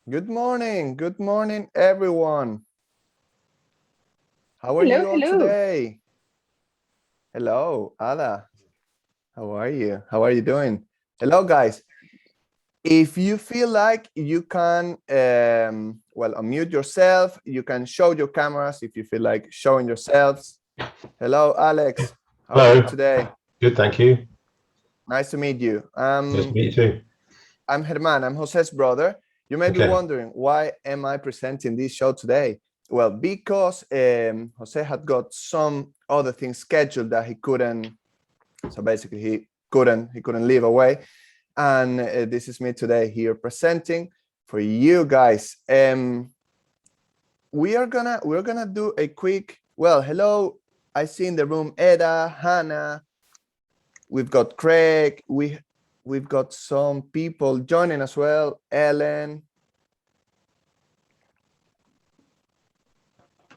Good morning, everyone. How are you all Hello. today? Hello, Ada. How are you? How are you doing? Hello, guys. If you feel like you can, unmute yourself. You can show your cameras if you feel like showing yourselves. Hello, Alex. How are you Hello. today? Good, thank you. Nice to meet you. Nice to meet you too. I'm Germán. I'm Jose's brother. You may be Okay. wondering, why am I presenting this show today? Well, because Jose had got some other things scheduled that he couldn't. So basically, he couldn't live away, and this is me today here presenting for you guys. We're gonna do a quick. Well, hello. I see in the room Eda, Hannah. We've got Craig. We've got some people joining as well. Ellen,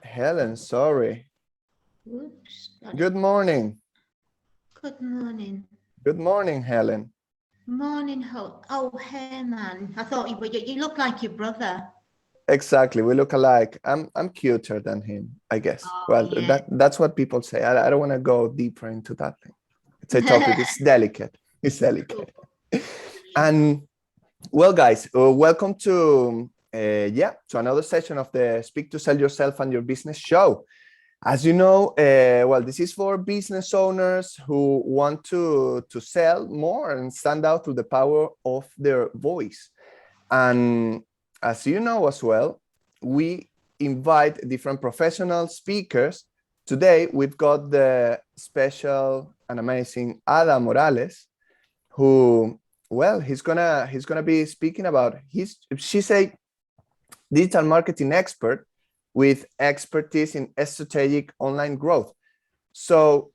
Helen, sorry. Oops. Good morning. Good morning. Good morning, Helen. Morning, oh, Herman. I thought you look like your brother. Exactly, we look alike. I'm cuter than him, I guess. Oh, Well, yeah. that's what people say. I don't want to go deeper into that thing. It's a topic. It's delicate. It's delicate. And well, guys, welcome to to another session of the Speak to Sell Yourself and Your Business show. As you know, this is for business owners who want to sell more and stand out through the power of their voice. And as you know as well, we invite different professional speakers. Today, we've got the special and amazing Ada Morales, who, well, he's gonna be speaking about she's a digital marketing expert with expertise in strategic online growth. So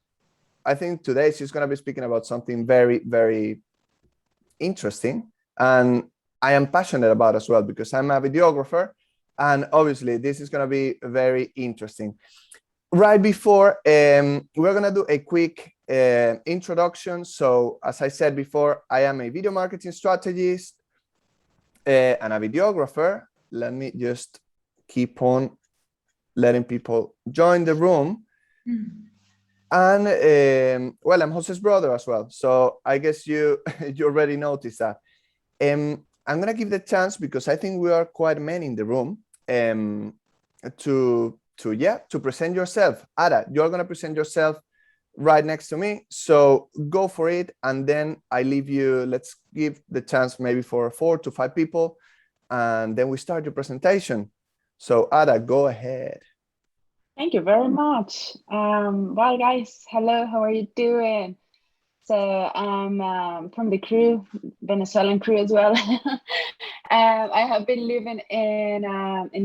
I think today she's going to be speaking about something very, very interesting. And I am passionate about as well, because I'm a videographer. And obviously, this is going to be very interesting. Right before, we're going to do a quick introduction. So as I said before, I am a video marketing strategist and a videographer. Let me just keep on letting people join the room. And I'm Jose's brother as well, so I guess you already noticed that. I'm gonna give the chance, because I think we are quite many in the room, to present yourself. Ada, you're gonna present yourself right next to me, so go for it, and then I leave you. Let's give the chance maybe for 4 to 5 people, and then we start your presentation. So Ada, go ahead. Thank you very much. Well, guys, hello, how are you doing? So I'm from the crew, Venezuelan crew as well. I have been living in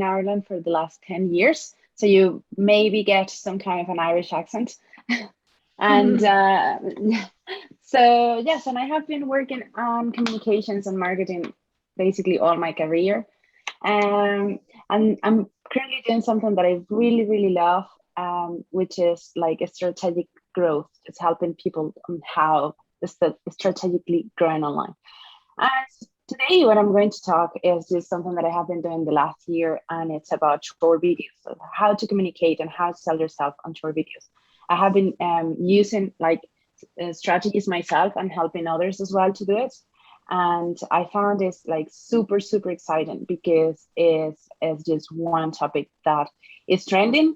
Ireland for the last 10 years. So you maybe get some kind of an Irish accent. And so, yes, and I have been working on communications and marketing basically all my career. And I'm currently doing something that I really, really love, which is like a strategic growth. It's helping people on how strategically growing online. And today, what I'm going to talk is just something that I have been doing the last year, and it's about short videos, so how to communicate and how to sell yourself on short videos. I have been using like strategies myself and helping others as well to do it. And I found this like super, super exciting, because it's just one topic that is trending,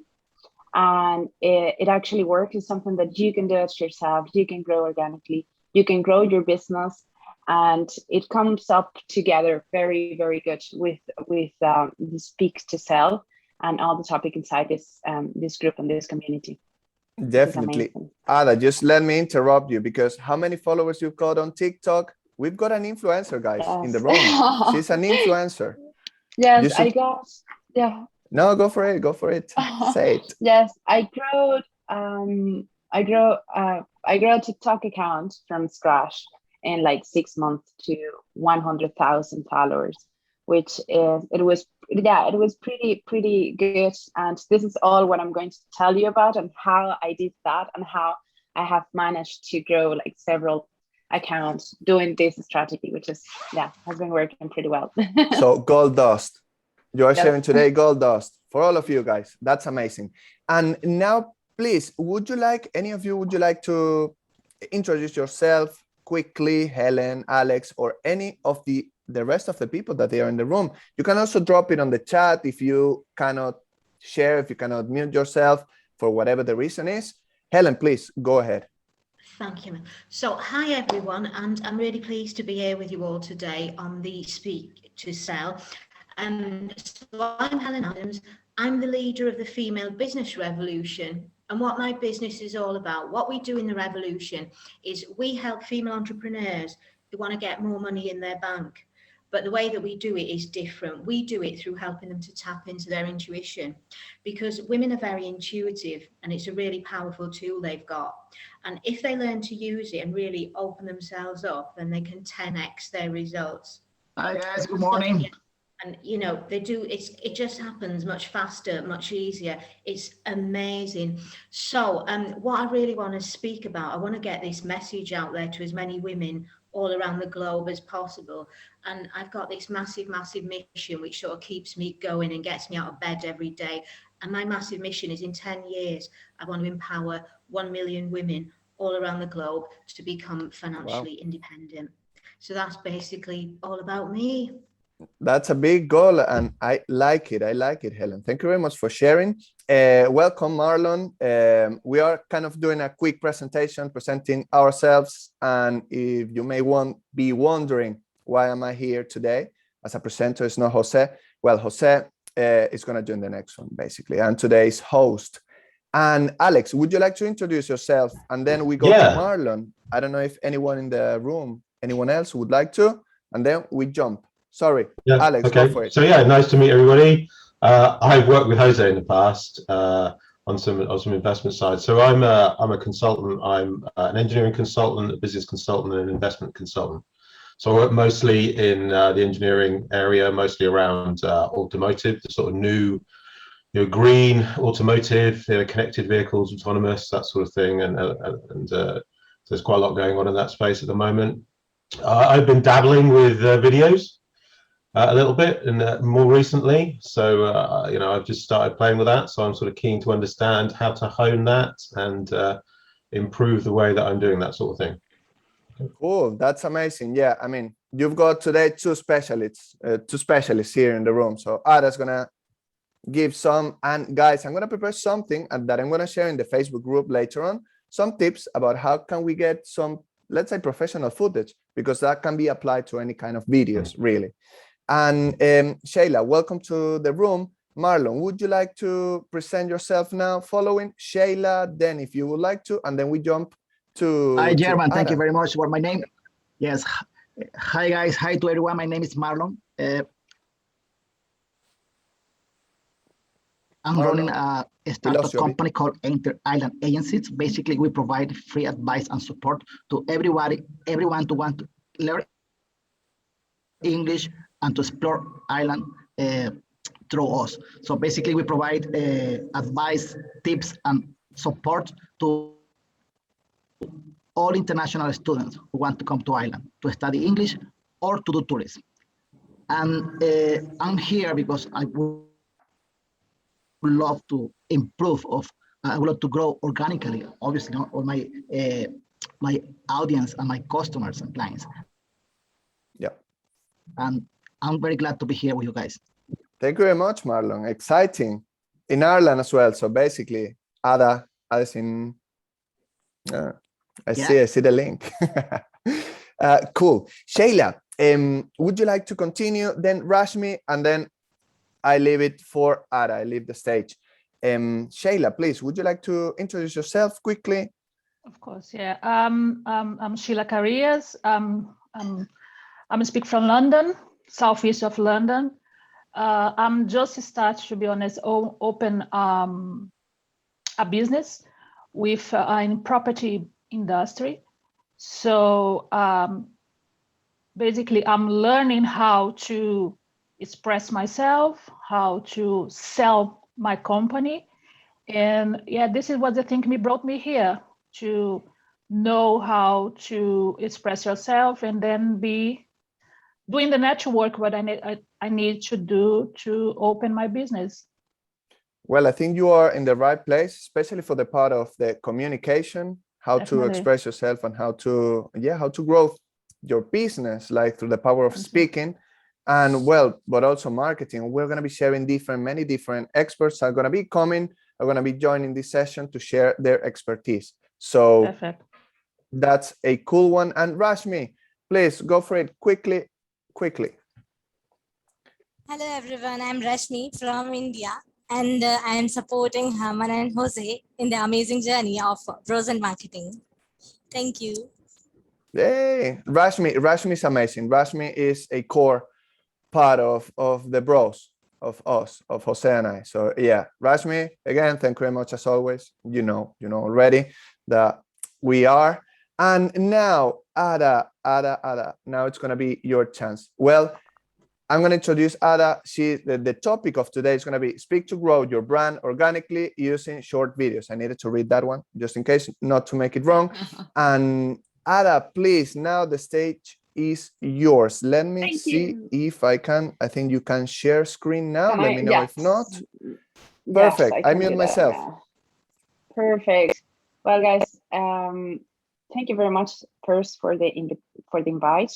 and it actually works. It's something that you can do it yourself. You can grow organically. You can grow your business, and it comes up together very, very good with the Speak to Sell and all the topic inside this group and this community. Definitely. Ada, just let me interrupt you, because how many followers you've got on TikTok? We've got an influencer, guys, in the room. She's an influencer. Yes, I got, yeah. No, go for it. Go for it. Say it. Yes, I grew a TikTok account from scratch in like 6 months to 100,000 followers, which is it was pretty good. And this is all what I'm going to tell you about, and how I did that, and how I have managed to grow like several accounts doing this strategy, which is, has been working pretty well. So gold dust. You are Yes. sharing today gold dust for all of you guys. That's amazing. And now, please, would you like to introduce yourself quickly, Helen, Alex, or any of the rest of the people that they are in the room? You can also drop it on the chat if you cannot share, if you cannot mute yourself for whatever the reason is. Helen, please go ahead. Thank you. So, hi everyone, and I'm really pleased to be here with you all today on the Speak to Sell. So I'm Helen Adams. I'm the leader of the Female Business Revolution. And what my business is all about, what we do in the revolution is we help female entrepreneurs who want to get more money in their bank. But the way that we do it is different. We do it through helping them to tap into their intuition, because women are very intuitive and it's a really powerful tool they've got. And if they learn to use it and really open themselves up, then they can 10x their results. Hi guys, good morning. And you know, they do, it just happens much faster, much easier. It's amazing. So what I really want to speak about, I want to get this message out there to as many women all around the globe as possible. And I've got this massive mission which sort of keeps me going and gets me out of bed every day. And my massive mission is in 10 years, I want to empower 1 million women all around the globe to become financially independent. So that's basically all about me. That's a big goal, and I like it. Helen. Thank you very much for sharing. Welcome, Marlon. We are kind of doing a quick presentation, presenting ourselves. And if you may be wondering, why am I here today as a presenter? It's not Jose. Well, Jose is going to join the next one, basically, and today's host. And Alex, would you like to introduce yourself? And then we go to Marlon. I don't know if anyone in the room, anyone else would like to, and then we jump. Sorry, Alex, go for it. So nice to meet everybody. I've worked with Jose in the past on some investment side. So I'm a consultant. I'm an engineering consultant, a business consultant, and an investment consultant. So I work mostly in the engineering area, mostly around automotive, the sort of new, green automotive, connected vehicles, autonomous, that sort of thing. And there's quite a lot going on in that space at the moment. I've been dabbling with videos a little bit and more recently. So, I've just started playing with that. So I'm sort of keen to understand how to hone that and improve the way that I'm doing that sort of thing. Cool. That's amazing. Yeah. I mean, you've got today two specialists here in the room. So Ada's going to give some, and guys, I'm going to prepare something that I'm going to share in the Facebook group later on, some tips about how can we get some, let's say, professional footage, because that can be applied to any kind of videos, really. And Shayla, welcome to the room. Marlon, would you like to present yourself now, following Shayla, then if you would like to, and then we jump to Hi, German. Thank Ada. you very much for my name. Yes. Hi, guys. Hi to everyone. My name is Marlon. I'm running a startup company called Enter Island Agencies. Basically, we provide free advice and support to everyone to want to learn English and to explore Ireland through us. So basically, we provide advice, tips, and support to all international students who want to come to Ireland to study English or to do tourism. And I'm here because I would love to improve I would love to grow organically, obviously, all my my audience and my customers and clients. Yeah. And I'm very glad to be here with you guys. Thank you very much, Marlon. Exciting. In Ireland as well. So basically, Ada's in, I see the link. Cool. Shayla, would you like to continue? Then Rashmi, and then I leave it for Ada. I leave the stage. Shayla, please, would you like to introduce yourself quickly? Of course, yeah. I'm Sheila Carriers. I'm speak from London, southeast of London. I'm just started, to be honest, open a business with in property industry. So basically, I'm learning how to express myself, how to sell my company. And yeah, this is what the thing brought me here, to know how to express yourself, and then be doing the network what I need to do to open my business. Well, I think you are in the right place, especially for the part of the communication, how to Definitely. express yourself and how to grow your business, like through the power of Thank you. speaking. And well, but also marketing. We're going to be sharing many different experts are going to be coming, are going to be joining this session to share their expertise. So Perfect. that's a cool one. And Rashmi, please go for it quickly. Hello everyone, I'm Rashmi from India, and I am supporting Herman and Jose in the amazing journey of frozen marketing. Thank you. Hey, Rashmi is amazing. Rashmi is a core part of the bros of us, of Jose and I. So yeah, Rashmi, again, thank you very much as always. You know already that we are. And now, Ada, now it's gonna be your chance. Well, I'm going to introduce Ada. The topic of today is going to be speak to grow your brand organically using short videos. I needed to read that one just in case, not to make it wrong. And Ada, please, now the stage is yours. Let me Thank see you. if I can. I think you can share screen now. Can Let I? me know Yes. if not. Yes, Perfect. I can mute do that myself. now. Perfect. Well, guys, thank you very much first for the invite,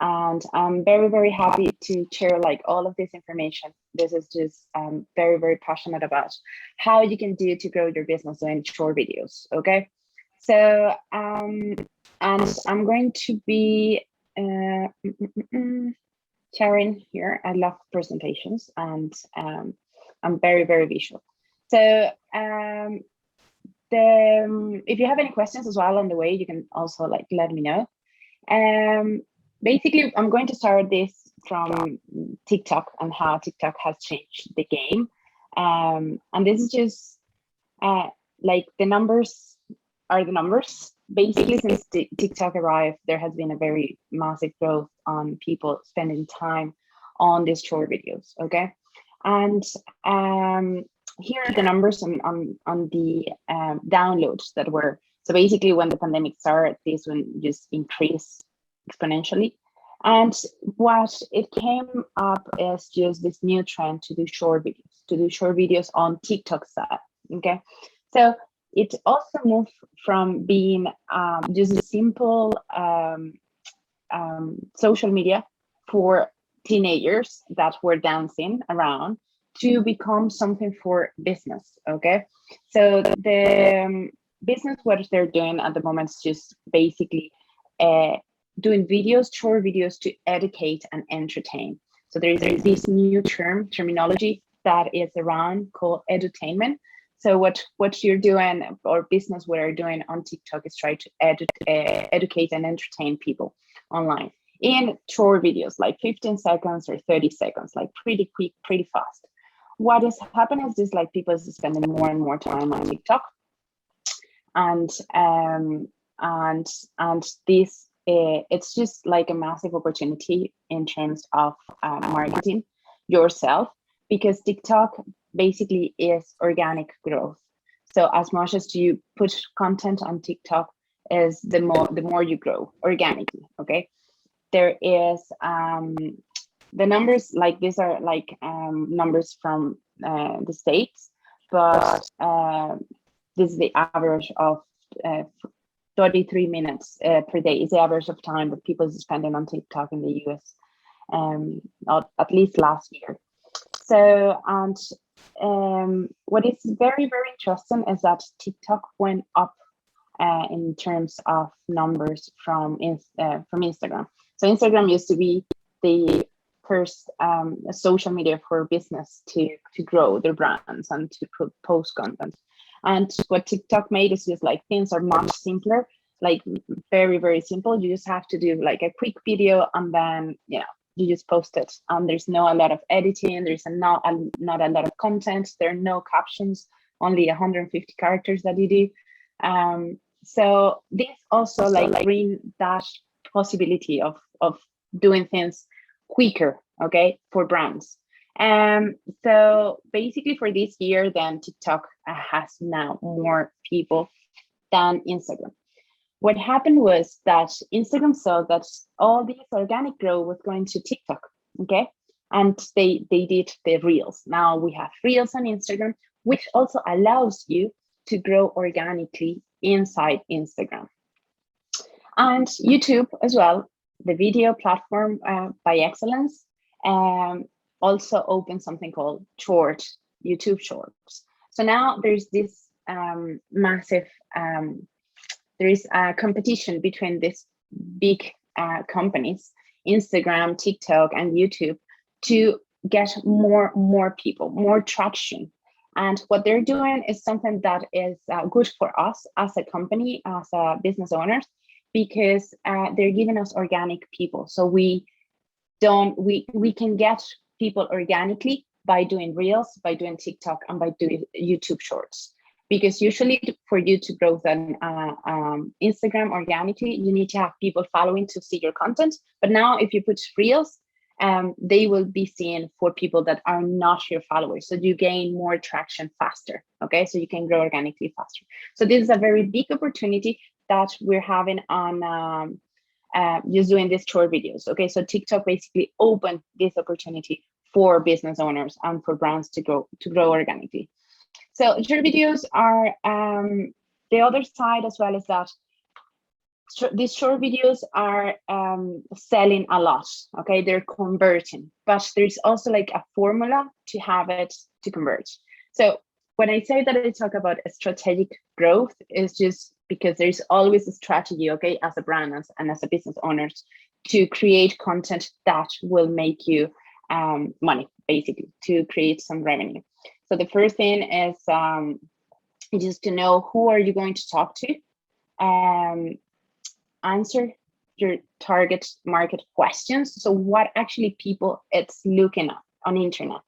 and I'm very, very happy to share like all of this information. This is just very, very passionate about how you can do to grow your business in short videos. Okay, so and I'm going to be sharing here. I love presentations, and I'm very, very visual. So if you have any questions as well on the way, you can also like let me know. Basically, I'm going to start this from TikTok and how TikTok has changed the game. And this is just like the numbers are the numbers. Basically, since TikTok arrived, there has been a very massive growth on people spending time on these short videos. Okay, and here are the numbers on the downloads that were. So basically, when the pandemic started, this one just increased exponentially. And what it came up is just this new trend to do short videos on TikTok side. Okay, so it also moved from being just a simple social media for teenagers that were dancing around to become something for business. Okay, so the business, what they're doing at the moment is just basically doing short videos to educate and entertain. So there is this new terminology that is around called edutainment. So what you're doing, or business what you're doing on TikTok, is try to educate and entertain people online in short videos, like 15 seconds or 30 seconds, like pretty quick, pretty fast. What is happening is just like people is spending more and more time on TikTok, and this it's just like a massive opportunity in terms of marketing yourself, because TikTok basically is organic growth. So as much as you put content on TikTok, is the more you grow organically. Okay, there is the numbers, like these are like numbers from the States, but this is the average of 33 minutes per day is the average of time that people are spending on TikTok in the US, at least last year. So, and what is very, very interesting is that TikTok went up in terms of numbers from Instagram. So Instagram used to be the first social media for business to grow their brands and to post content. And what TikTok made is just like things are much simpler, like very, very simple. You just have to do like a quick video, and then you just post it. There's not a lot of editing. There's not a lot of content. There are no captions, only 150 characters that you do. So this also like bring that possibility of doing things quicker, okay, for brands. So basically for this year, then TikTok has now more people than Instagram. what happened was that Instagram saw that all this organic growth was going to TikTok, okay? And they did the Reels. Now we have Reels on Instagram, which also allows you to grow organically inside Instagram. And YouTube as well, the video platform by excellence, also opened something called YouTube Shorts. So now there's this massive, there is a competition between these big companies, Instagram, TikTok, and YouTube, to get more people, more traction. And what they're doing is something that is good for us as a company, as a business owners, because they're giving us organic people. So we can get people organically by doing Reels, by doing TikTok, and by doing YouTube Shorts. Because usually for you to grow then Instagram organically, you need to have people following to see your content. But now if you put Reels, they will be seen for people that are not your followers. So you gain more traction faster, okay? So you can grow organically faster. So this is a very big opportunity that we're having on just doing these short videos, okay? So TikTok basically opened this opportunity for business owners and for brands to grow organically. So short videos are the other side as well, is that these short videos are selling a lot, okay? They're converting, but there's also like a formula to have it to convert. So when I say that I talk about a strategic growth, is just because there's always a strategy, okay, as a brand and as a business owners, to create content that will make you money, basically, to create some revenue. So the first thing is just to know who are you going to talk to, answer your target market questions. So what actually people it's looking at on internet.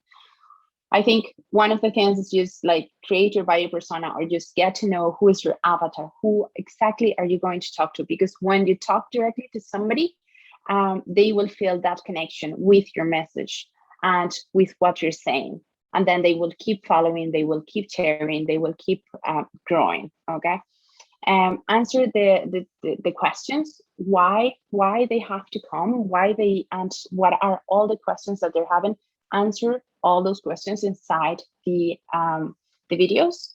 I think one of the things is just like create your buyer persona, or just get to know who is your avatar, who exactly are you going to talk to, because when you talk directly to somebody, they will feel that connection with your message and with what you're saying. And then they will keep following, they will keep sharing, they will keep growing, okay? Answer the questions, why they have to come, why they, and what are all the questions that they're having. Answer all those questions inside the videos,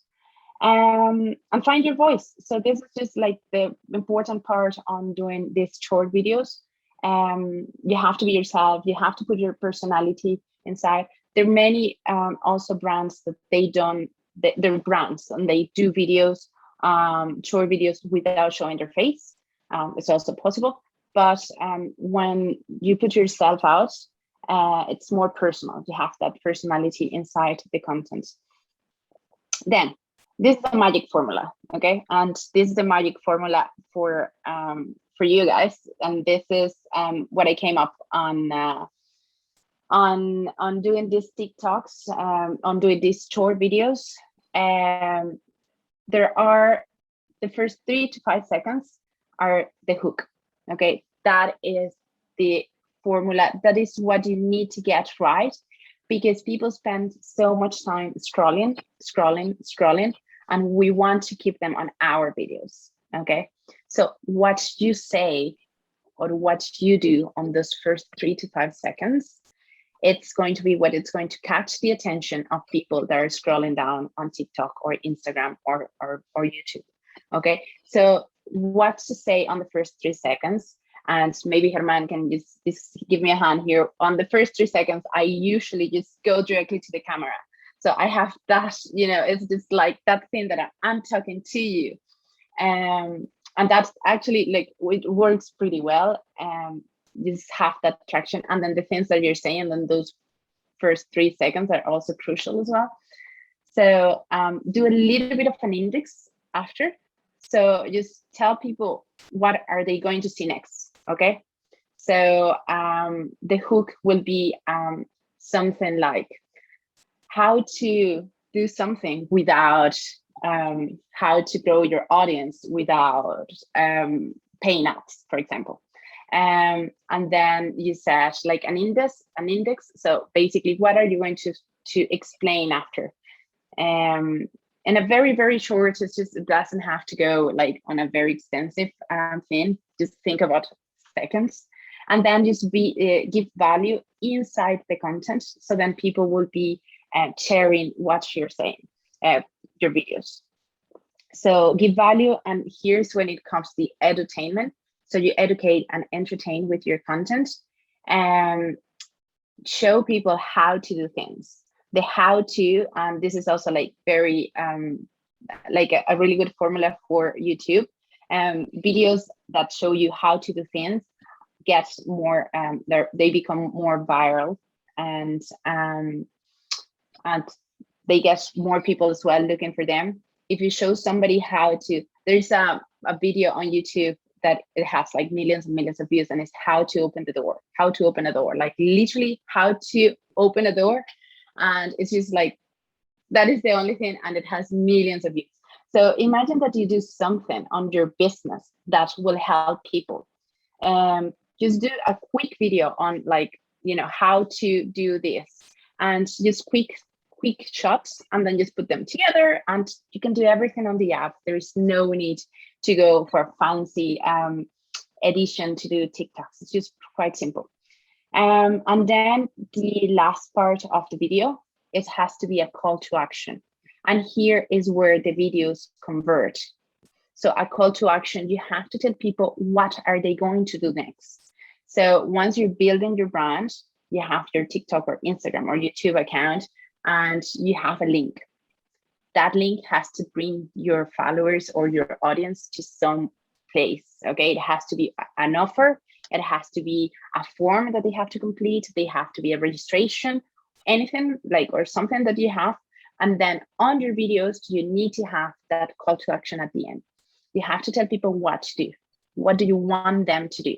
and find your voice. So this is just like the important part on doing these short videos. You have to be yourself, you have to put your personality inside. There are many also brands that they're brands and they do videos, short videos without showing their face. It's also possible, but when you put yourself out, it's more personal. You have that personality inside the content. Then this is the magic formula, okay? And this is the magic formula for you guys. And this is what I came up on doing these TikToks, on doing these short videos. There are the first 3 to 5 seconds are the hook, okay? That is the formula. That is what you need to get right, because people spend so much time scrolling, and we want to keep them on our videos, okay? So what you say or what you do on those first 3 to 5 seconds, it's going to be what it's going to catch the attention of people that are scrolling down on TikTok or Instagram or YouTube, okay? So what to say on the first 3 seconds, and maybe Herman can just give me a hand here. On the first 3 seconds, I usually just go directly to the camera. So I have that, it's just like that thing that I'm talking to you. And that's actually like, it works pretty well. Just have that traction. And then the things that you're saying, then those first 3 seconds are also crucial as well. So do a little bit of an index after. So just tell people what are they going to see next, okay? So the hook will be something like how to do something without, how to grow your audience without paying ads, for example. And then you said like an index. So basically, what are you going to explain after? in a very, very short, it doesn't have to go like on a very extensive thing. Just think about seconds, and then just give value inside the content. So then people will be sharing what you're saying, your videos. So give value, and here's when it comes to the edutainment. So you educate and entertain with your content, and show people how to do things. The how to, and this is also like very like a really good formula for YouTube. Videos that show you how to do things get more, they become more viral, and they get more people as well looking for them. If you show somebody how to, there's a video on YouTube that it has like millions and millions of views, and it's how to open the door, how to open a door, like literally how to open a door. And it's just like, that is the only thing, and it has millions of views. So imagine that you do something on your business that will help people. Just do a quick video on like, you know, how to do this, and just quick shots, and then just put them together, and you can do everything on the app. There is no need to go for a fancy edition to do TikToks. It's just quite simple. And then the last part of the video, it has to be a call to action. And here is where the videos convert. So a call to action, you have to tell people what are they going to do next. So once you're building your brand, you have your TikTok or Instagram or YouTube account, and you have a link. That link has to bring your followers or your audience to some place. Okay, it has to be an offer. It has to be a form that they have to complete. They have to be a registration, anything like, or something that you have. And then on your videos, you need to have that call to action at the end. You have to tell people what to do. What do you want them to do?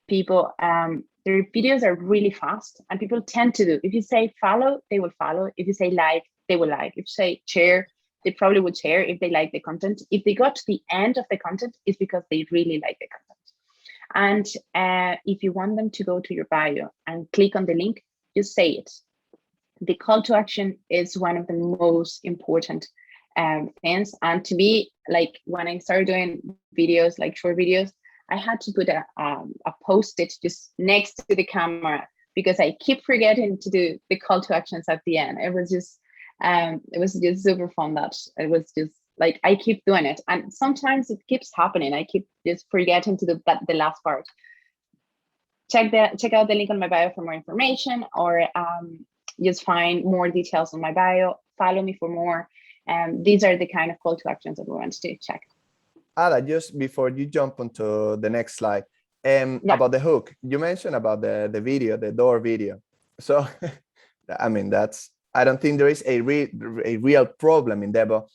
People, their videos are really fast, and people tend to do. If you say follow, they will follow. If you say like, they will like. If you say share, they probably would share if they like the content. If they got to the end of the content, it's because they really like the content. And if you want them to go to your bio and click on the link, just say it. The call to action is one of the most important things. And to me, like when I started doing videos, like short videos, I had to put a post-it just next to the camera, because I keep forgetting to do the call to actions at the end. It was just super fun. That it was just like, I keep doing it, and sometimes it keeps happening. I keep just forgetting to do the last part. Check out the link on my bio for more information, or just find more details on my bio. Follow me for more. These are the kind of call to actions that we want to check. Ada, just before you jump onto the next slide, about the hook, you mentioned about the video, the door video. So, I mean, I don't think there is a real problem in there, but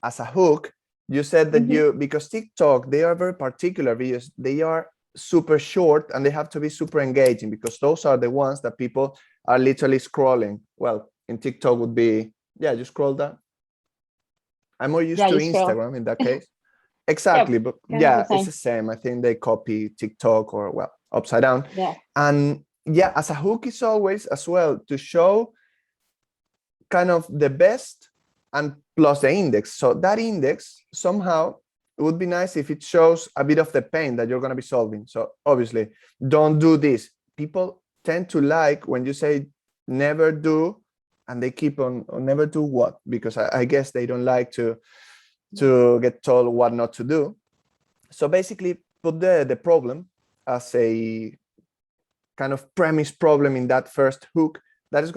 as a hook, you said that because TikTok, they are very particular videos. They are super short, and they have to be super engaging, because those are the ones that people are literally scrolling. Well, in TikTok would be, yeah, you scroll down. I'm more used to Instagram in that case. Exactly, but yeah, it's the same. I think they copy TikTok, or well, upside down. Yeah. And yeah, as a hook is always as well to show kind of the best and plus the index. So that index, somehow it would be nice if it shows a bit of the pain that you're going to be solving. So obviously, don't do this. People tend to like when you say never do, and they keep on never do what? Because I guess they don't like to get told what not to do. So basically put the problem as a kind of premise problem in that first hook that is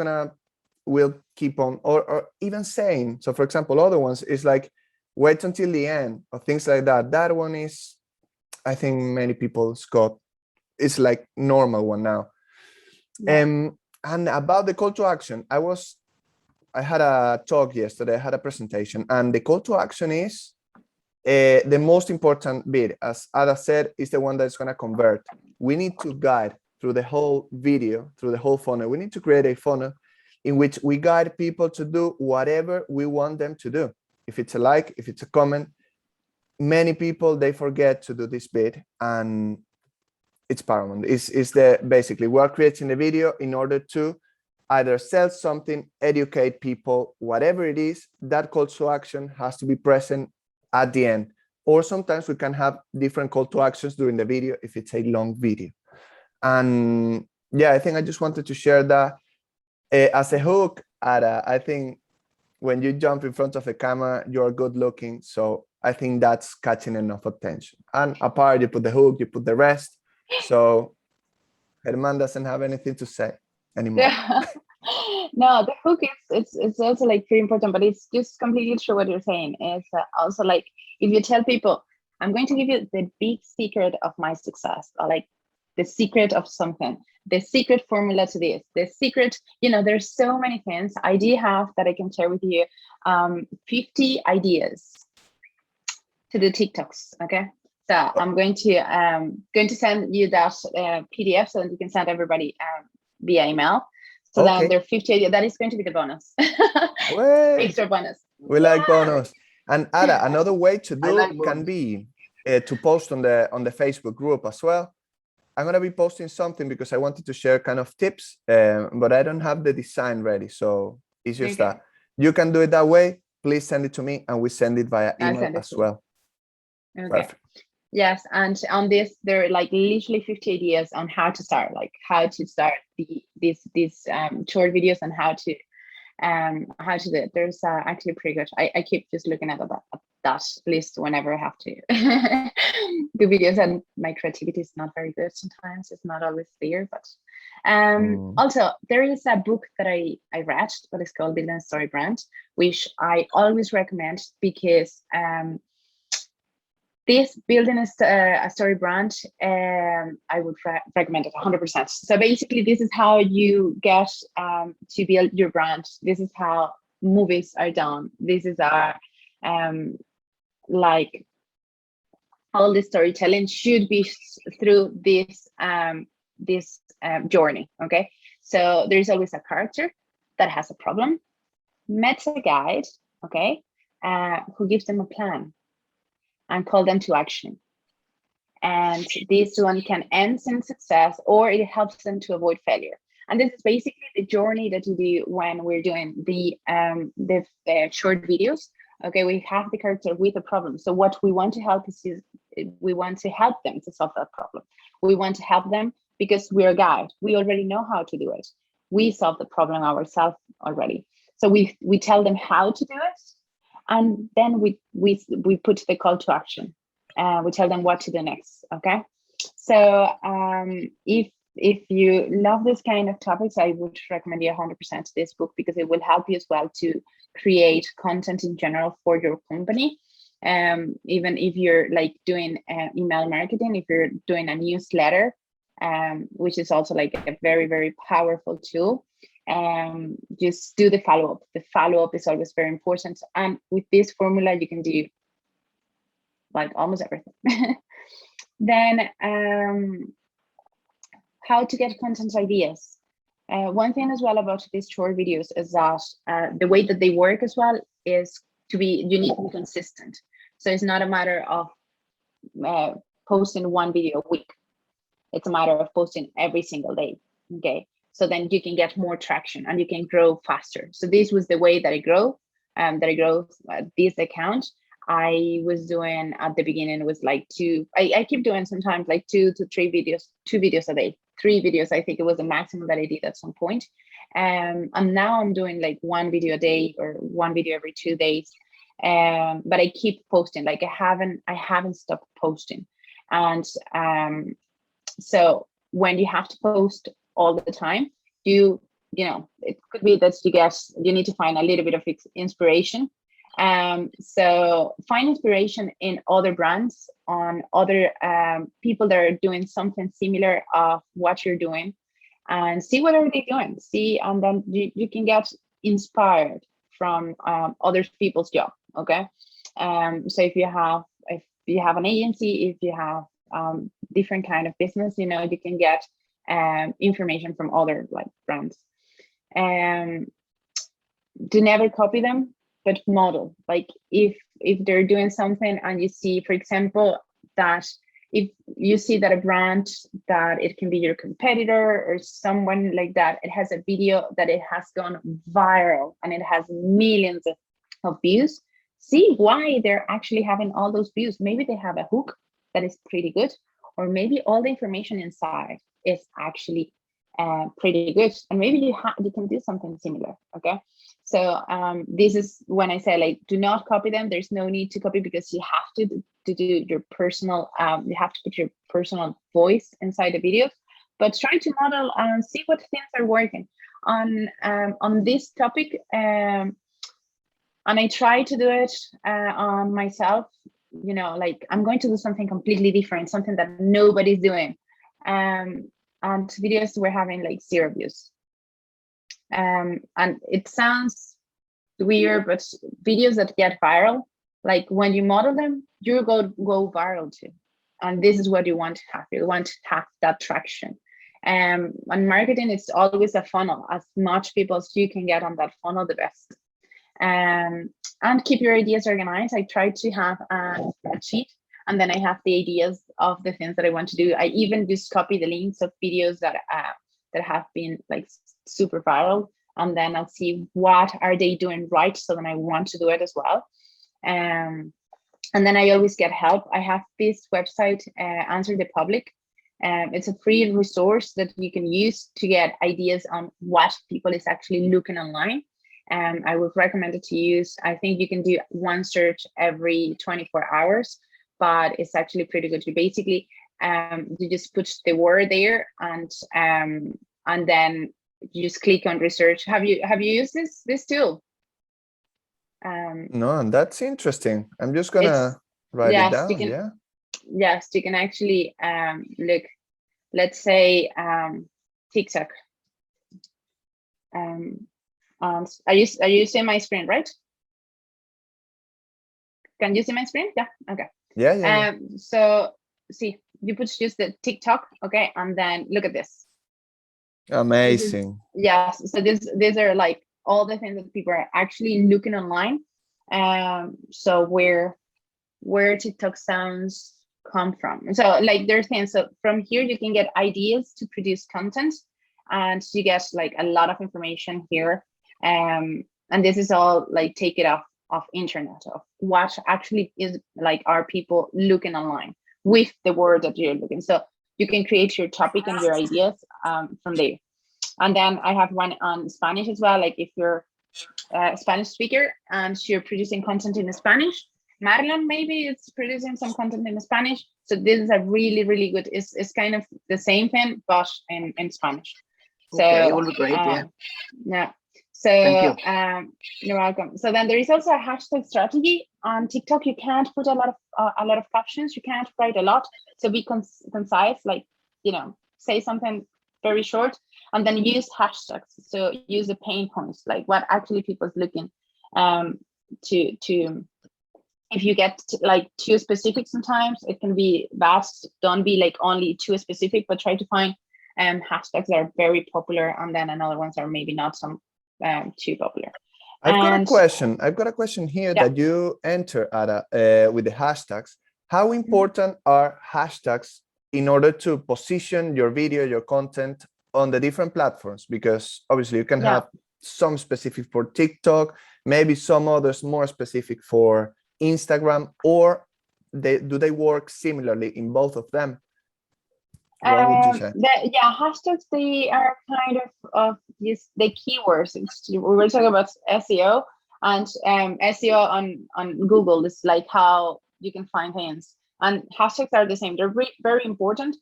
will keep on, or even saying. So for example, other ones is like wait until the end, or things like that. That one is, I think many people's got, it's like normal one now. And about the call to action, I had a talk yesterday, I had a presentation, and the call to action is the most important bit. As Ada said, is the one that's going to convert. We need to guide through the whole video, through the whole funnel. We need to create a funnel in which we guide people to do whatever we want them to do. If it's a like, if it's a comment, many people, they forget to do this bit, and it's paramount. It's basically we're creating the video in order to either sell something, educate people, whatever it is, that call to action has to be present at the end. Or sometimes we can have different call to actions during the video if it's a long video. And yeah, I think I just wanted to share that as a hook. I think when you jump in front of a camera, you're good looking. So I think that's catching enough attention. And apart, you put the hook, you put the rest. So Herman doesn't have anything to say anymore. Yeah. No, the hook is it's also like pretty important, but it's just completely true what you're saying. It's also like if you tell people, I'm going to give you the big secret of my success, or like the secret of something, the secret formula to this, the secret, there's so many things I do have that I can share with you. 50 ideas to do TikToks. Okay. So I'm going to send you that PDF so that you can send everybody via email. So Okay. then there are 50 ideas. That is going to be the bonus. Extra bonus. We like bonus. And Ada, another way to do like can bonus. be to post on the Facebook group as well. I'm gonna be posting something because I wanted to share kind of tips, but I don't have the design ready. So it's just that you can do it that way. Please send it to me and we send it via email as well. Okay. Perfect. Yes, and on this, there are like literally 50 ideas on how to start, these short videos and how to do it. There's actually pretty good. I keep just looking at that list whenever I have to do videos, and my creativity is not very good sometimes. It's not always there, but also there is a book that I read, but it's called Building a Story Brand, which I always recommend because this building a story brand, I would recommend it 100%. So basically, this is how you get to build your brand. This is how movies are done. This is our like all the storytelling should be through this journey. Okay, so there's always a character that has a problem, meets a guide, okay, who gives them a plan and call them to action. And this one can end in success, or it helps them to avoid failure. And this is basically the journey that you do when we're doing the short videos. Okay, we have the character with a problem. So what we want to help is we want to help them to solve that problem. We want to help them because we're a guide. We already know how to do it. We solve the problem ourselves already. So we tell them how to do it. And then we put the call to action. We tell them what to do next. Okay. So if you love this kind of topics, I would recommend you 100% this book because it will help you as well to create content in general for your company. Even if you're like doing email marketing, if you're doing a newsletter, which is also like a very, very powerful tool. Just do the follow-up. The follow-up is always very important. And with this formula, you can do like almost everything. Then how to get content ideas. One thing as well about these short videos is that the way that they work as well is you need to be consistent. So it's not a matter of posting one video a week. It's a matter of posting every single day. Okay. So then you can get more traction and you can grow faster. So this was the way that I grow this account. I was doing at the beginning was like I keep doing sometimes like 2 to 3 videos, 2 videos a day, 3 videos. I think it was the maximum that I did at some point. And now I'm doing like 1 video a day or 1 video every 2 days. But I keep posting, like I haven't stopped posting. And so when you have to post all the time, you know, it could be that you need to find a little bit of inspiration. So find inspiration in other brands, on other people that are doing something similar of what you're doing, and see what are they doing. See, and then you can get inspired from other people's job. Okay, so if you have an agency, if you have different kind of business, you know, you can get information from other like brands. Do never copy them, but model. Like if they're doing something and you see, for example, that if you see that a brand, that it can be your competitor or someone like that, it has a video that it has gone viral and it has millions of views, see why they're actually having all those views. Maybe they have a hook that is pretty good, or maybe all the information inside is actually pretty good, and maybe you can do something similar. Okay, so this is when I say, like, do not copy them. There's no need to copy, because you have to do your personal, you have to put your personal voice inside the videos, but try to model and see what things are working on this topic. And I try to do it on myself, you know, like I'm going to do something completely different, something that nobody's doing. And videos were having like 0 views. And it sounds weird, but videos that get viral, like when you model them, you go viral too. And this is what you want to have. You want to have that traction. And marketing is always a funnel. As much people as you can get on that funnel, the best. And keep your ideas organized. I try to have a spreadsheet, and then I have the ideas of the things that I want to do. I even just copy the links of videos that have been like super viral, and then I'll see what are they doing right, so then I want to do it as well. And then I always get help. I have this website, Answer the Public. It's a free resource that you can use to get ideas on what people is actually looking online. I would recommend it to use. I think you can do one search every 24 hours, but it's actually pretty good. You basically, you just put the word there, and then you just click on research. Have you used this tool? No, that's interesting. I'm just gonna write it down. Yes, you can actually look. Let's say TikTok. Are you seeing my screen, right? Can you see my screen? Yeah. Okay. Yeah. So see, you put just the TikTok, okay, and then look at this. Amazing. Yes. So these are like all the things that people are actually looking online. So where TikTok sounds come from. So like there's things. So from here you can get ideas to produce content, and you get like a lot of information here. And this is all like take it off internet, of what actually is like are people looking online with the word that you're looking. So you can create your topic and your ideas from there. And then I have one on Spanish as well. Like if you're a Spanish speaker and you're producing content in Spanish, Marilyn maybe it's producing some content in Spanish. So this is a really, really good, it's kind of the same thing, but in Spanish. So okay, it will be great. Yeah. So you're welcome. So then there is also a hashtag strategy on TikTok. You can't put a lot of captions. You can't write a lot. So be concise, like, you know, say something very short, and then use hashtags. So use the pain points, like what actually people's looking to. If you get like too specific, sometimes it can be vast. Don't be like only too specific, but try to find hashtags that are very popular, and then another ones are maybe not some too popular. I've got a question here that you enter at with the hashtags. How important are hashtags in order to position your video, your content on the different platforms? Because obviously you can have some specific for TikTok, maybe some others more specific for Instagram, or do they work similarly in both of them? What would you say? Hashtags, they are kind of the keywords. We were talking about SEO, and SEO on Google is like how you can find things, and hashtags are the same. They're very important.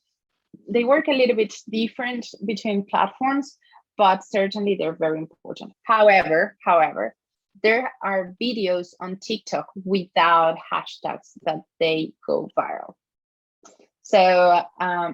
They work a little bit different between platforms, but certainly they're very important. However, there are videos on TikTok without hashtags that they go viral. So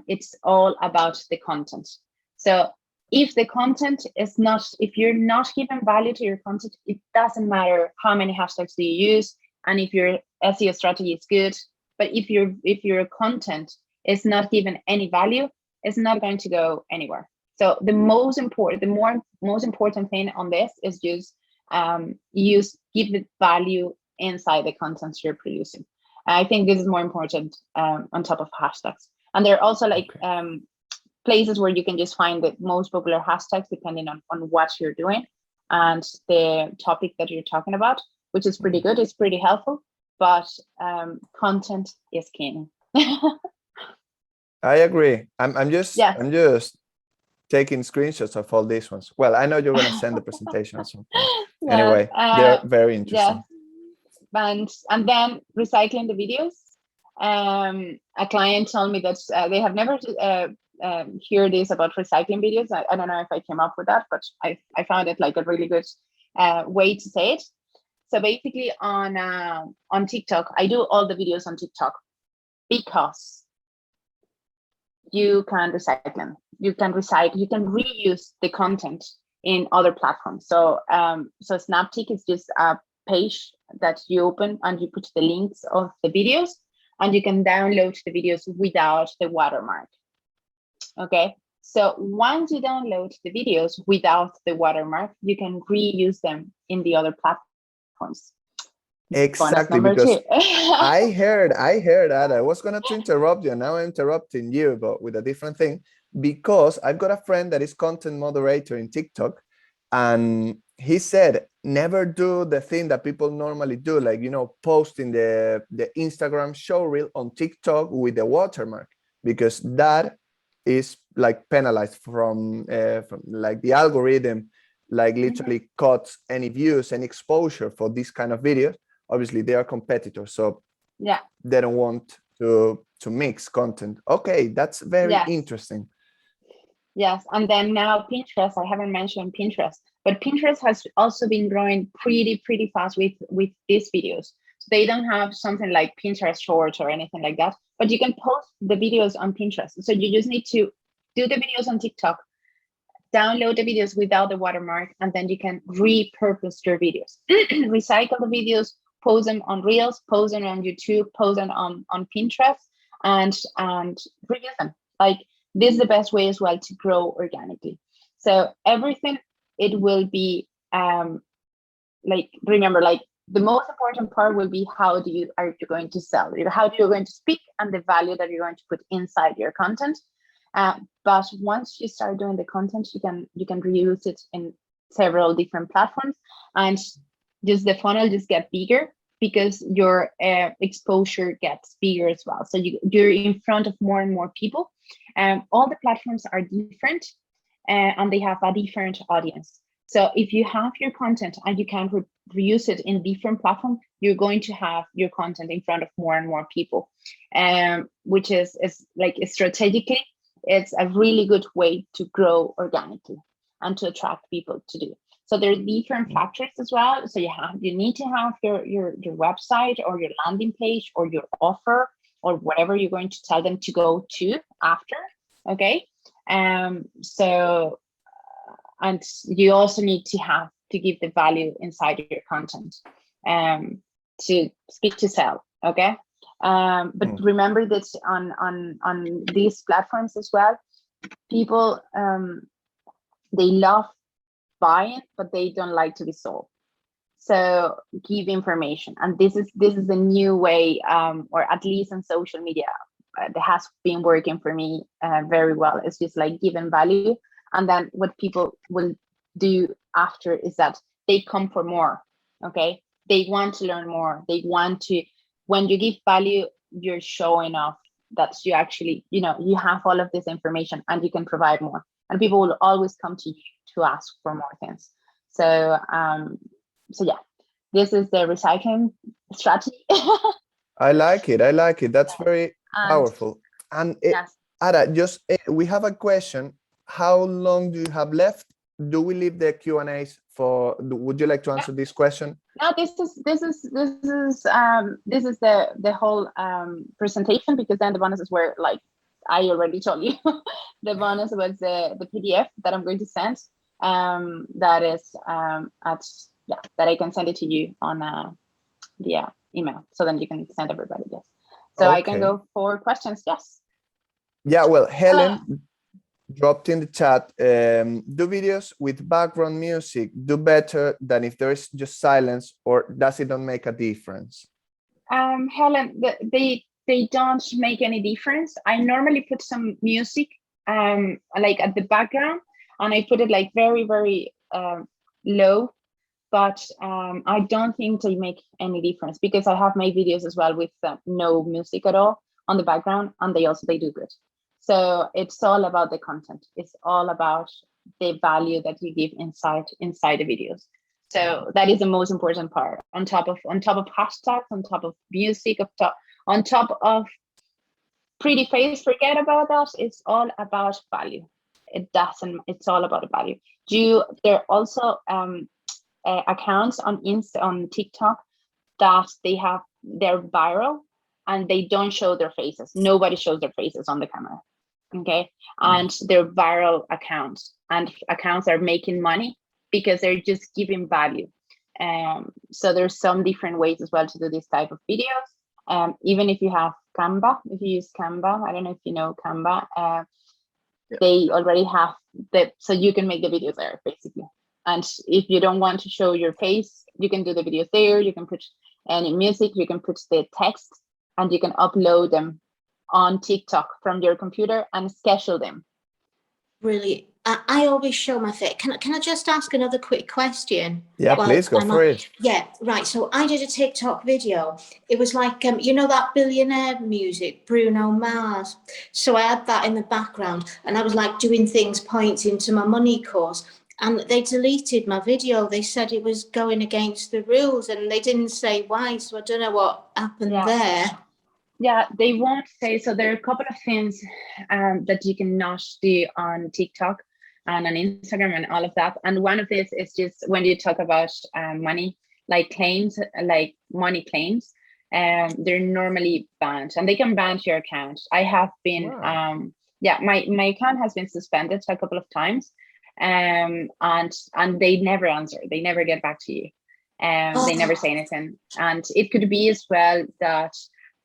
it's all about the content. So if the content is not, if you're not giving value to your content, it doesn't matter how many hashtags do you use, and if your SEO strategy is good. But if your content is not given any value, it's not going to go anywhere. So the most important thing on this is just give it value inside the content you're producing. I think this is more important on top of hashtags. And there are also like places where you can just find the most popular hashtags depending on what you're doing and the topic that you're talking about, which is pretty good. It's pretty helpful, but content is king. I agree. I'm just taking screenshots of all these ones. Well, I know you're going to send the presentation at some point. Yes, anyway, they're very interesting. Yes. And then recycling the videos. A client told me that they have never hear this about recycling videos. I don't know if I came up with that, but I found it like a really good way to say it. So basically on TikTok, I do all the videos on TikTok because you can recycle them. You can reuse the content in other platforms. So Snaptik is just a page that you open and you put the links of the videos, and you can download the videos without the watermark. Okay, so once you download the videos without the watermark, you can reuse them in the other platforms. Exactly, because I heard that. I was going to interrupt you, and now I'm interrupting you, but with a different thing, because I've got a friend that is content moderator in TikTok, and he said never do the thing that people normally do, like, you know, posting the Instagram show reel on TikTok with the watermark, because that is like penalized from like the algorithm, like literally cuts any views, any exposure for this kind of videos. Obviously they are competitors, so yeah, they don't want to mix content. Okay, that's very interesting. Yes, and then now Pinterest, I haven't mentioned Pinterest, but Pinterest has also been growing pretty fast with these videos. So they don't have something like Pinterest Shorts or anything like that, but you can post the videos on Pinterest. So you just need to do the videos on TikTok, download the videos without the watermark, and then you can repurpose your videos. Recycle the videos, post them on Reels, post them on YouTube, post them on Pinterest, and reuse them. Like, this is the best way as well to grow organically. So everything, it will be like, remember, like the most important part will be how are you going to sell, how you're going to speak, and the value that you're going to put inside your content. But once you start doing the content, you can reuse it in several different platforms, and just the funnel just get bigger because your exposure gets bigger as well. So you're in front of more and more people. All the platforms are different, and they have a different audience. So if you have your content and you can reuse it in different platforms, you're going to have your content in front of more and more people, which is like strategically, it's a really good way to grow organically and to attract people to do. So there are different factors as well. So you need to have your website or your landing page or your offer or whatever you're going to tell them to go to after. Okay. So and you also need to give the value inside your content to speak to sell. Okay. But remember that on these platforms as well, people they love buying, but they don't like to be sold. So give information, and this is the new way, or at least on social media, that has been working for me very well. It's just like giving value, and then what people will do after is that they come for more. Okay, they want to learn more. They want to. When you give value, you're showing off that you actually, you have all of this information and you can provide more, and people will always come to you to ask for more things. So yeah, this is the recycling strategy. I like it. That's very powerful. And Ada, just we have a question. How long do you have left? Do we leave the Q&As for? Would you like to answer this question? No, this is the whole presentation, because then the bonuses were like I already told you. The bonus was the PDF that I'm going to send. That is that I can send it to you on via email, so then you can send everybody this. So I can go for questions. Yes. Yeah. Well, Helen dropped in the chat, do videos with background music do better than if there is just silence, or does it not make a difference? Helen, they don't make any difference. I normally put some music like at the background, and I put it like very, very low, but I don't think they make any difference, because I have made videos as well with no music at all on the background, and they do good. So it's all about the content. It's all about the value that you give inside the videos. So that is the most important part. On top of hashtags, on top of music, on top of pretty face, forget about that. It's all about value. It's all about value. There are also accounts on TikTok that they're viral and they don't show their faces. Nobody shows their faces on the camera. Okay. And they're viral accounts, and accounts are making money because they're just giving value. So there's some different ways as well to do this type of videos. Even if you have Canva, if you use Canva, I don't know if you know Canva, they already have so you can make the videos there basically. And if you don't want to show your face, you can do the videos there. You can put any music, you can put the text, and you can upload them on TikTok from your computer and schedule them. Brilliant. I always show my face. Can I just ask another quick question? Yeah, please go for it. Yeah, right. So I did a TikTok video. It was like, you know, that billionaire music, Bruno Mars. So I had that in the background, and I was like doing things pointing to my money course. And they deleted my video. They said it was going against the rules, and they didn't say why. So I don't know what happened there. Yeah, they won't say. So there are a couple of things that you cannot do on TikTok and on Instagram and all of that. And one of this is just when you talk about money, like claims, like money claims, they're normally banned, and they can ban your account. I have been, my account has been suspended a couple of times, and they never answer. They never get back to you. They never say anything. And it could be as well that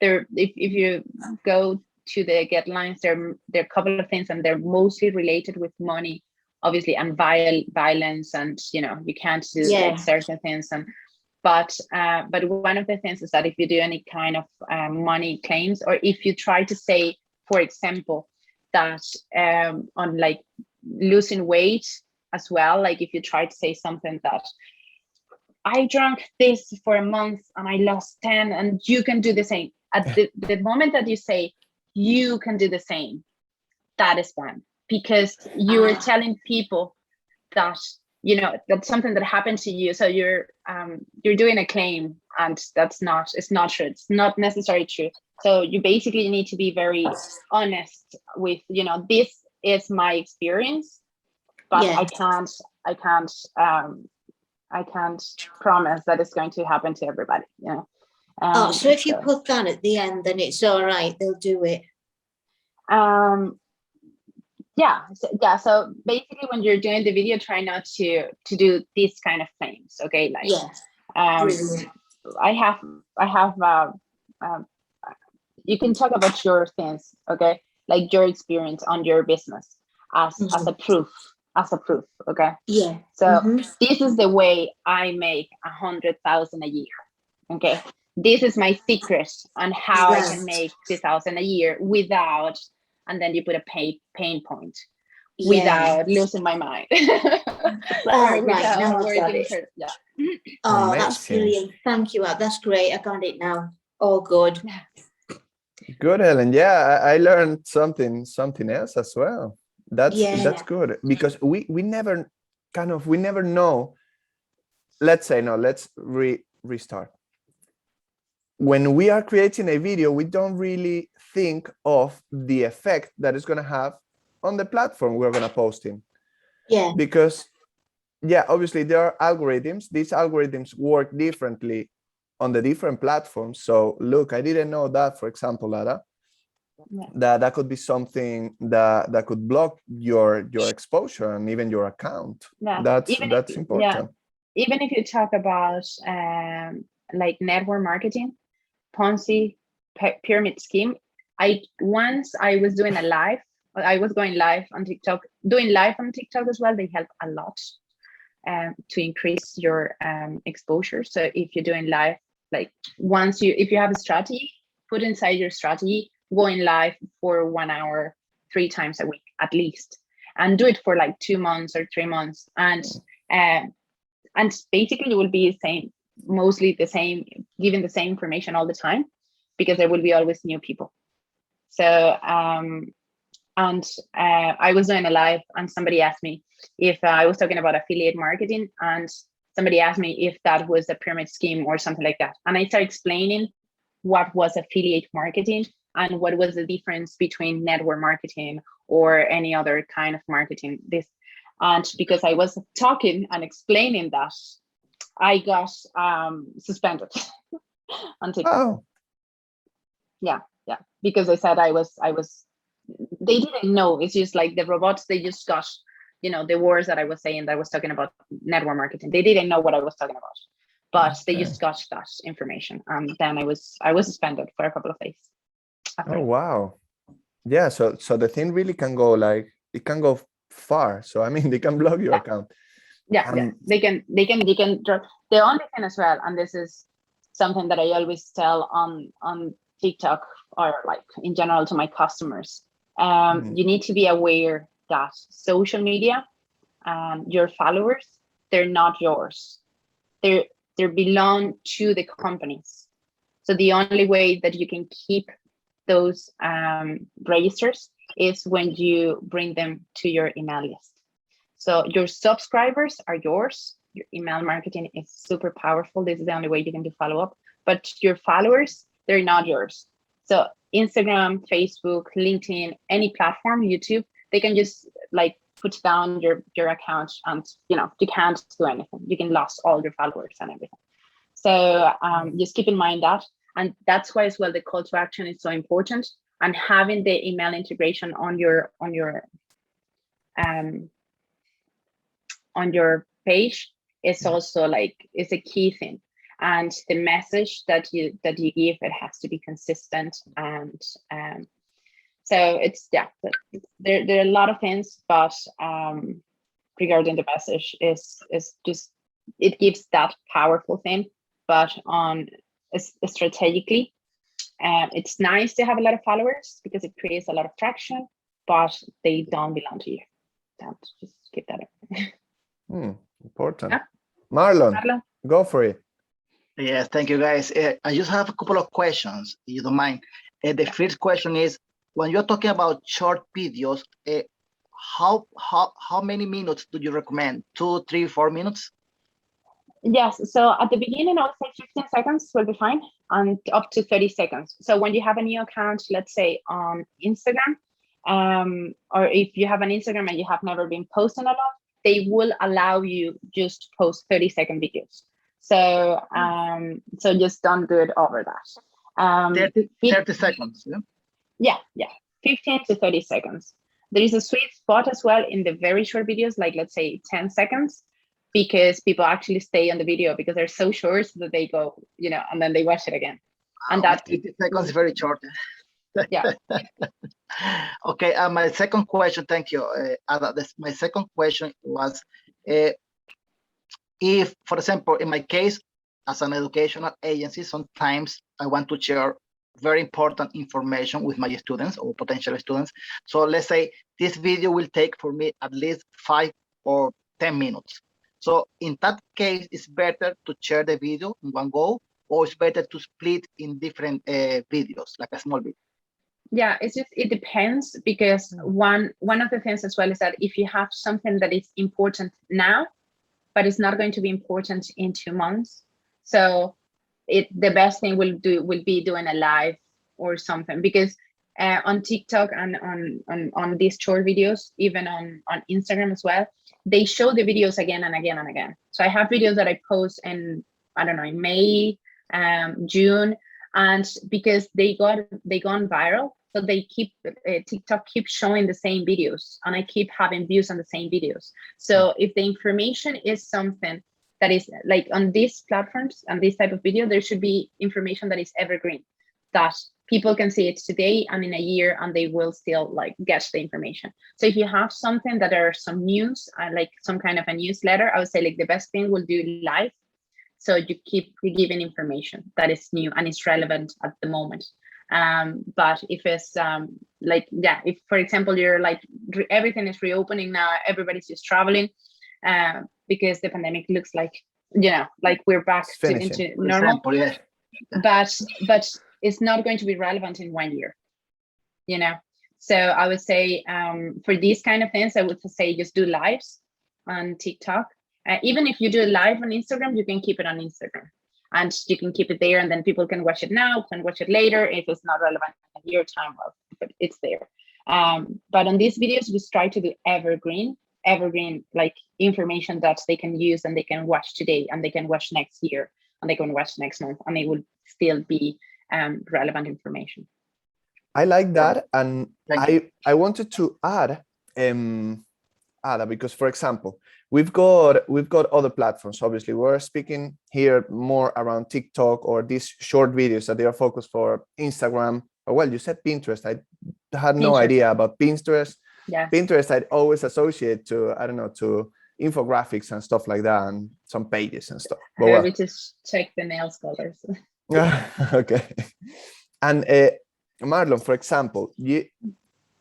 if you go to the guidelines, there are a couple of things, and they're mostly related with money, obviously, and violence, and you can't do certain things. But one of the things is that if you do any kind of money claims, or if you try to say, for example, that on like losing weight as well, like if you try to say something that I drank this for a month and I lost 10, and you can do the same. At the moment that you say you can do the same, that is banned, because you are telling people that that's something that happened to you. So you're doing a claim, and it's not true. It's not necessarily true. So you basically need to be very honest with, this is my experience, but I can't promise that it's going to happen to everybody. So if you put that at the end, then it's all right. They'll do it. So basically, when you're doing the video, try not to do these kind of claims. Okay, like I have you can talk about your things. Okay, like your experience on your business as a proof. Okay. Yeah. So this is the way I make 100,000 a year. Okay. This is my secret on how I can make 2,000 a year without, and then you put a pain point, without losing my mind. Right. Now I got it. Yeah. Oh, that's brilliant. Thank you. That's great. I got it now. All good. Good, Helen. Yeah, I learned something else as well. That's good, because we never know. Let's restart. When we are creating a video, we don't really think of the effect that it's going to have on the platform we're going to post in. Yeah. Because, obviously there are algorithms. These algorithms work differently on the different platforms. So look, I didn't know that, for example, Lara, that could be something that could block your exposure and even your account. That's important. Even if you talk about like network marketing, Ponzi pyramid scheme. Once I was doing I was going live on TikTok, doing live on TikTok as well. They help a lot to increase your exposure. So if you're doing live like once if you have a strategy, put inside your strategy, going live for 1 hour, 3 times a week at least, and do it for like 2 months or 3 months. And basically you will be mostly the same, giving the same information all the time, because there will be always new people. So I was doing a live and somebody asked me if I was talking about affiliate marketing, and somebody asked me if that was a pyramid scheme or something like that. And I started explaining what was affiliate marketing and what was the difference between network marketing or any other kind of marketing. And because I was talking and explaining that, I got suspended on TikTok. Oh. Yeah, because I said I was. They didn't know. It's just like the robots. They just got, the words that I was saying, that I was talking about network marketing. They didn't know what I was talking about, but they just got that information. And then I was suspended for a couple of days. Oh wow. Yeah. So the thing really can go it can go far. So I mean, they can block your account. Yeah. They can. The only thing as well, and this is something that I always tell on TikTok, or like in general to my customers, you need to be aware that social media, your followers, they're not yours. They belong to the companies. So the only way that you can keep those registers is when you bring them to your email list. So your subscribers are yours. Your email marketing is super powerful. This is the only way you can do follow-up. But your followers, they're not yours. So Instagram, Facebook, LinkedIn, any platform, YouTube, they can just like put down your account, and you can't do anything. You can lose all your followers and everything. So just keep in mind that. And that's why as well the call to action is so important. And having the email integration on your page is also is a key thing. And the message that you give, it has to be consistent. And so it's there are a lot of things, but regarding the message is just, it gives that powerful thing. But on strategically, it's nice to have a lot of followers because it creates a lot of traction, but they don't belong to you. Don't just keep that in. Important. Yeah. Marlon, go for it. Yes, thank you, guys. I just have a couple of questions, if you don't mind. The first question is, when you're talking about short videos, how many minutes do you recommend? 2, 3, 4 minutes? Yes. So at the beginning, I would say 15 seconds will be fine, and up to 30 seconds. So when you have a new account, let's say on Instagram, or if you have an Instagram and you have never been posting a lot, they will allow you just post 30-second videos. So so just don't do it over that. 30 seconds. Yeah. 15 to 30 seconds. There is a sweet spot as well in the very short videos, like let's say 10 seconds, because people actually stay on the video because they're so short that they go, and then they watch it again. And that 50 seconds is very short. Yeah. Okay. My second question, thank you. My second question was, if, for example, in my case, as an educational agency, sometimes I want to share very important information with my students or potential students. So let's say this video will take for me at least 5 or 10 minutes. So in that case, it's better to share the video in one go, or it's better to split in different videos, like a small video? Yeah, it depends, because one of the things as well is that if you have something that is important now, but it's not going to be important in 2 months, so the best thing will be doing a live or something, because on TikTok and on these short videos, even on Instagram as well, they show the videos again and again and again. So I have videos that I post in, I don't know, in May, June, and because they gone viral, so they keep TikTok keeps showing the same videos, and I keep having views on the same videos. So if the information is something that is like on these platforms and this type of video, there should be information that is evergreen, that people can see it today and in a year, and they will still get the information. So if you have something that are some news, like some kind of a newsletter, I would say the best thing will do live, So you keep giving information that is new and is relevant at the moment. But if it's if for example you're like everything is reopening now, everybody's just traveling because the pandemic looks like like we're back into normal. Example, yeah. But it's not going to be relevant in 1 year. So I would say for these kind of things, I would say just do lives on TikTok. Even if you do a live on Instagram, you can keep it on Instagram. And you can keep it there, and then people can watch it now, can watch it later. If it's not relevant in a year time, well, but it's there. But on these videos, we try to do evergreen, like information that they can use and they can watch today, and they can watch next year, and they can watch next month, and it will still be relevant information. I like that, and I wanted to add, Ada, because for example, we've got other platforms. Obviously, we're speaking here more around TikTok or these short videos that they are focused for Instagram. Or well, you said Pinterest. I had no idea about Pinterest. Yeah. Pinterest, I'd always associate to, I don't know, to infographics and stuff like that, and some pages and stuff. But well, we just check the nail colors. Okay. And Marlon, for example,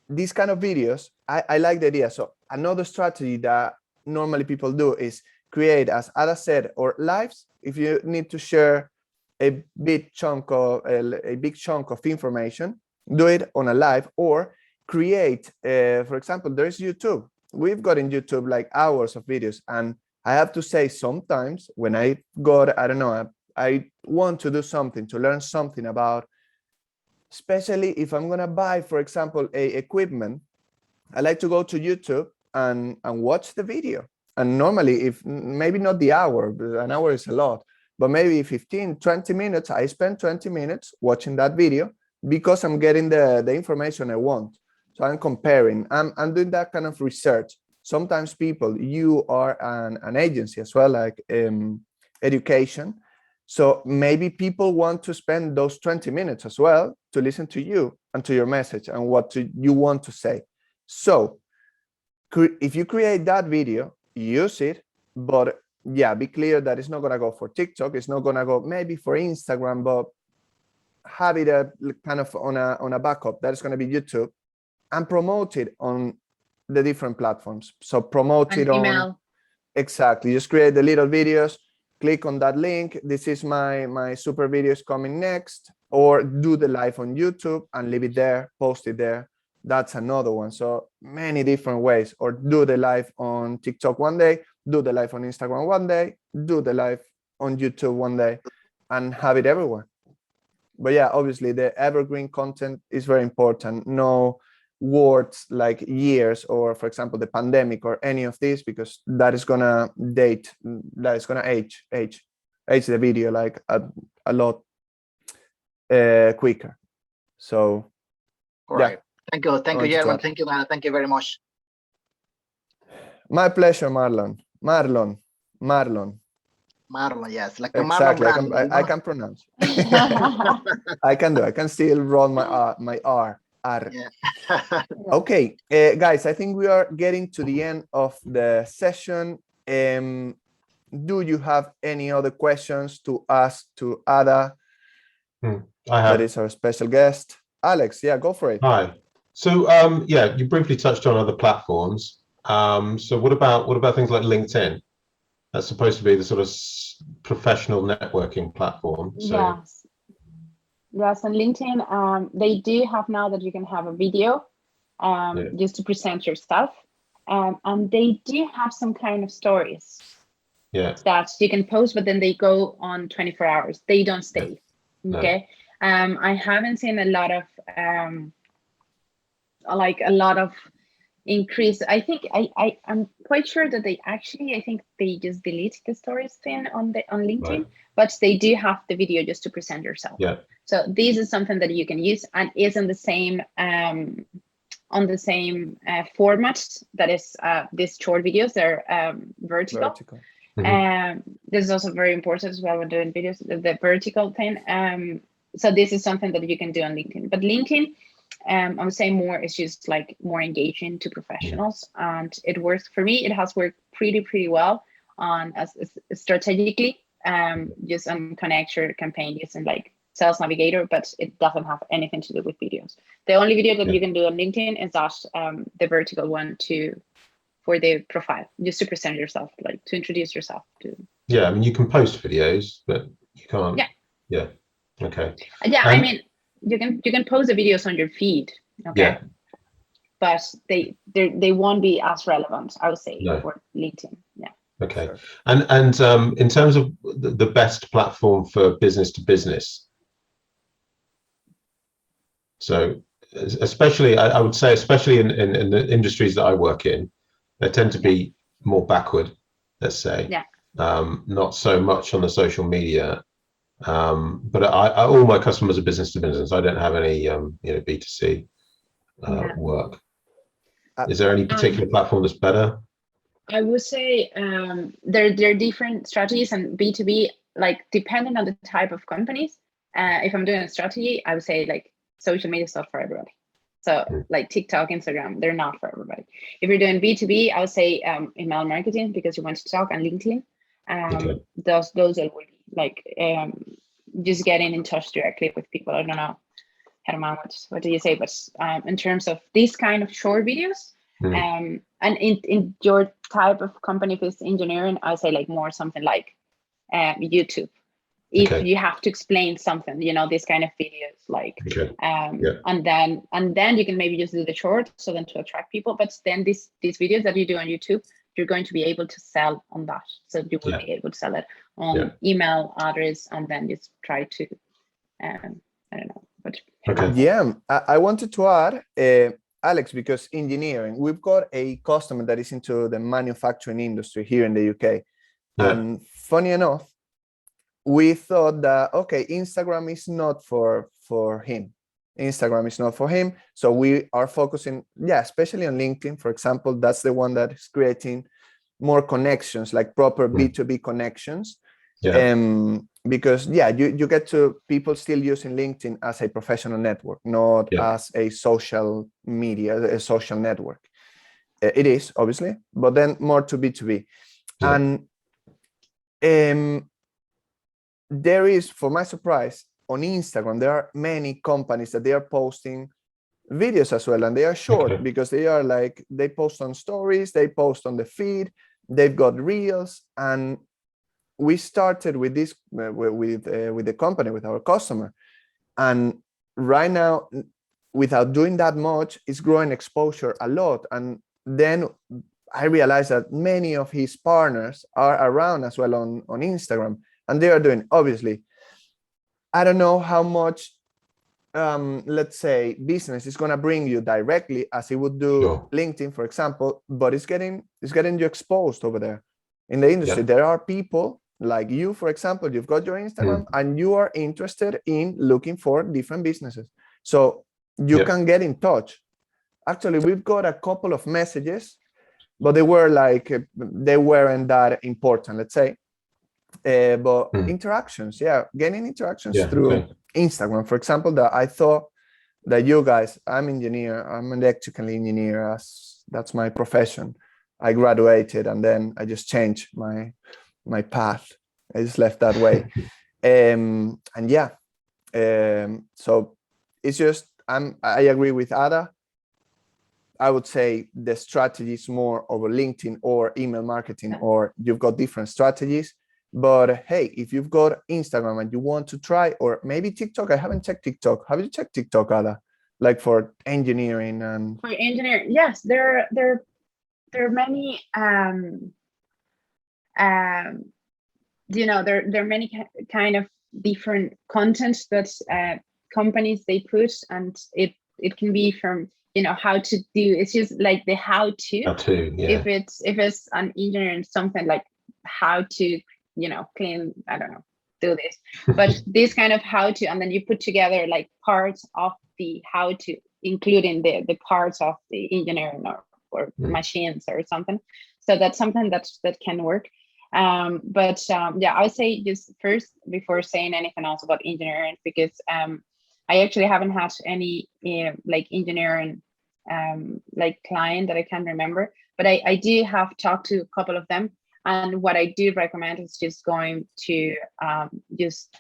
these kind of videos, I like the idea. So another strategy that normally people do is create, as Ada said, or lives. If you need to share a big chunk of information, do it on a live, or create. For example, there's YouTube. We've got in YouTube like hours of videos, and I have to say sometimes when I want to do something, to learn something about, especially if I'm gonna buy, for example, a equipment, I like to go to YouTube and watch the video. And normally, if maybe not the hour, an hour is a lot, but maybe 15, 20 minutes, I spend 20 minutes watching that video because I'm getting the information I want. So I'm comparing, I'm doing that kind of research. Sometimes people, you are an agency as well, like education. So maybe people want to spend those 20 minutes as well to listen to you and to your message and what you want to say. So if you create that video, use it, but yeah, be clear that it's not going to go for TikTok. It's not going to go maybe for Instagram, but have it kind of on a backup that is going to be YouTube, and promote it on the different platforms. So promote it on, exactly. Just create the little videos, click on that link. This is my super videos coming next, or do the live on YouTube and leave it there, post it there. That's another one. So many different ways, or do the live on TikTok one day, do the live on Instagram one day, do the live on YouTube one day, and have it everywhere. But yeah, obviously the evergreen content is very important. No words like years, or for example, the pandemic or any of this, because that is gonna age the video like a lot quicker. So right. Thank you, German. Thank you, man. Thank you very much. My pleasure, Marlon. Marlon, yes, like exactly. Marlon I can pronounce. I can still roll my R. Yeah. Okay, guys, I think we are getting to the end of the session. Do you have any other questions to ask to Ada? I have. That is our special guest. Alex, yeah, go for it. Hi. So yeah, you briefly touched on other platforms. So what about things like LinkedIn? That's supposed to be the sort of professional networking platform. So. Yes, on LinkedIn, they do have now that you can have a video just to present yourself. And they do have some kind of stories that you can post, but then they go on 24 hours. They don't stay. Okay. I haven't seen a lot of increase. I think I'm quite sure that I think they just delete the stories thing on LinkedIn, but they do have the video just to present yourself. Yeah. So this is something that you can use, and is on the same format that is these short videos. They're vertical. This is also very important as well when doing videos, the vertical thing. So this is something that you can do on LinkedIn, but LinkedIn, I would say more is just like more engaging to professionals, and it works for me. It has worked pretty well on strategically just on connect your campaign using like Sales Navigator, but it doesn't have anything to do with videos. The only video that you can do on LinkedIn is that the vertical one for the profile, just to present yourself, like to introduce yourself to. Yeah, I mean, you can post videos, but you can't. Yeah. Okay. Yeah, I mean, you can post the videos on your feed. Okay. Yeah. But they won't be as relevant, I would say, for LinkedIn. Yeah. Okay. Sure. And in terms of the best platform for business to business, so especially, I would say, especially in the industries that I work in, they tend to be more backward, let's say. Yeah. Not so much on the social media. But all my customers are business to business. I don't have any B2C work. Is there any particular platform that's better? I would say there are different strategies, and B2B, like depending on the type of companies. If I'm doing a strategy, I would say like social media is not for everybody. So like TikTok, Instagram, they're not for everybody. If you're doing B2B, I would say email marketing, because you want to talk, and LinkedIn. Those are like just getting in touch directly with people. I don't know, Herman, what do you say? But in terms of these kind of short videos, and in your type of company, if it's engineering, I would say like more something like YouTube. If you have to explain something, this kind of videos, like, and then you can maybe just do the short, so then to attract people. But then these videos that you do on YouTube, you're going to be able to sell on that. So you will be able to sell it on email address, and then just try to, I don't know. But yeah, I wanted to add, Alex, because engineering, we've got a customer that is into the manufacturing industry here in the UK. And funny enough, we thought that, okay, Instagram is not for him. Instagram is not for him. So we are focusing, especially on LinkedIn, for example. That's the one that is creating more connections, like proper B2B connections. Because you get to people still using LinkedIn as a professional network, not as a social media, a social network. It is, obviously, but then more to B2B. And there is, for my surprise, on Instagram, there are many companies that they are posting videos as well, and they are short because they are like, they post on stories, they post on the feed, they've got reels. And we started with this with the company, with our customer, and right now, without doing that much, it's growing exposure a lot. And then I realized that many of his partners are around as well on Instagram, and they are doing, obviously, I don't know how much let's say business is going to bring you directly as it would do LinkedIn, for example, but it's getting you exposed over there in the industry. There are people like you, for example, you've got your Instagram and you are interested in looking for different businesses, so you can get in touch. Actually, we've got a couple of messages, but they weren't that important, let's say. But interactions, gaining interactions through Instagram, for example, that I thought that you guys, I'm an electrical engineer, as that's my profession. I graduated and then I just changed my path. I just left that way. So it's just, I agree with Ada. I would say the strategy is more over LinkedIn or email marketing, or you've got different strategies. But hey, if you've got Instagram and you want to try, or maybe TikTok, I haven't checked TikTok. Have you checked TikTok, Ada? Like for engineering and for engineering, yes, there are many. There are many kind of different content that companies they put, and it can be from how to do. It's just like the how to. If it's an engineering, something like how to clean, I don't know, do this, but this kind of how to, and then you put together like parts of the how to, including the parts of the engineering or machines or something. So that's something that can work. I would say just first, before saying anything else about engineering, because I actually haven't had any like engineering like client that I can remember, but I do have talked to a couple of them. And what I do recommend is just going to just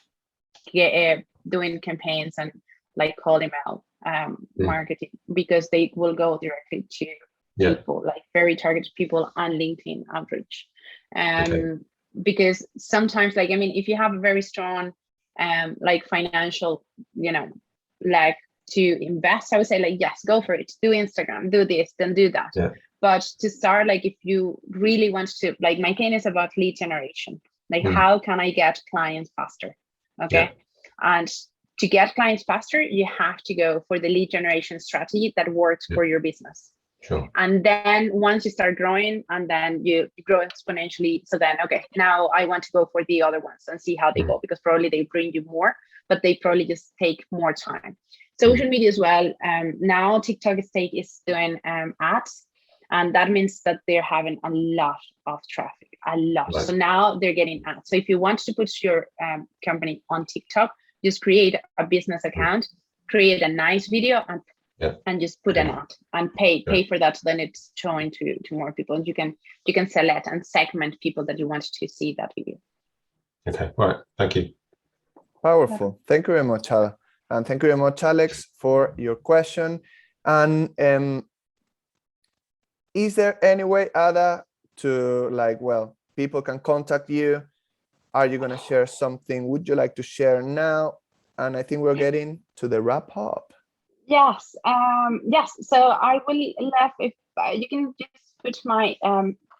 get doing campaigns and like cold email marketing, because they will go directly to people, like very targeted people on LinkedIn outreach. Because sometimes, like, I mean, if you have a very strong like financial, like to invest, I would say, like, yes, go for it, do Instagram, do this, then do that. But to start, like, if you really want to, like, my cane is about lead generation, like how can I get clients faster? And to get clients faster, you have to go for the lead generation strategy that works for your business. And then once you start growing, and then you grow exponentially, so then, okay, now I want to go for the other ones and see how they go, because probably they bring you more, but they probably just take more time. Social media as well. Now TikTok is doing ads, and that means that they're having a lot of traffic, a lot. So now they're getting ads. So if you want to put your company on TikTok, just create a business account, create a nice video, and just put an ad and pay for that. So then it's showing to more people, and you can select and segment people that you want to see that video. Okay, right. Thank you. Powerful. Thank you very much, Ala. And thank you very much, Alex, for your question. And is there any way, Ada, to, like, well, people can contact you? Are you going to share something? Would you like to share now? And I think we're getting to the wrap up. Yes. Yes. So I will leave, if you can just put my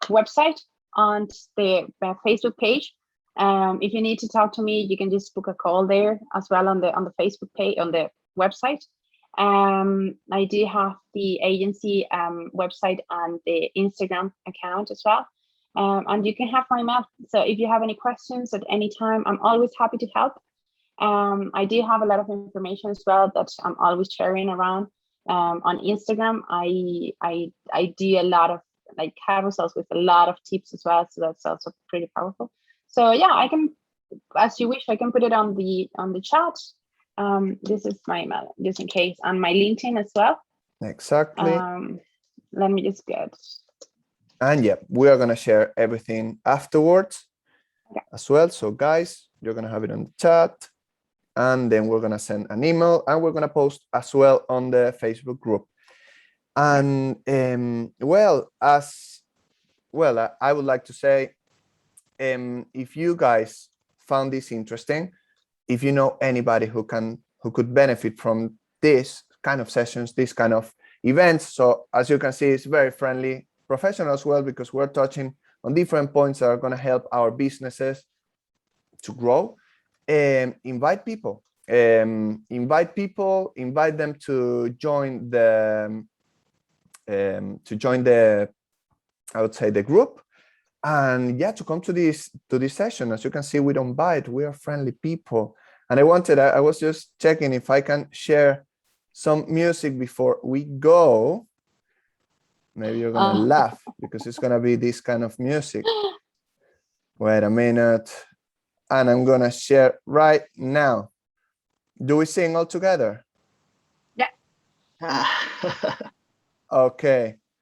website on the Facebook page. If you need to talk to me, you can just book a call there as well on the Facebook page, on the website. I do have the agency website and the Instagram account as well. And you can have my mail. So if you have any questions at any time, I'm always happy to help. I do have a lot of information as well that I'm always sharing around. On Instagram, I do a lot of like carousels with a lot of tips as well. So that's also pretty powerful. So yeah, I can, as you wish, I can put it on the chat. This is my email, just in case, and my LinkedIn as well. Exactly. Let me just get. And yeah, we are going to share everything afterwards as well. So guys, you're going to have it on the chat, and then we're going to send an email, and we're going to post as well on the Facebook group. And well, as well, I would like to say, if you guys found this interesting, if you know anybody who could benefit from this kind of sessions, this kind of events. So as you can see, it's very friendly, professional as well, because we're touching on different points that are going to help our businesses to grow. Invite people, invite them to join the I would say the group. And yeah, to come to this session. As you can see, we don't bite, we are friendly people. And I was just checking if I can share some music before we go. Maybe you're gonna laugh because it's gonna be this kind of music. Wait a minute. And I'm gonna share right now. Do we sing all together? Yeah. Okay.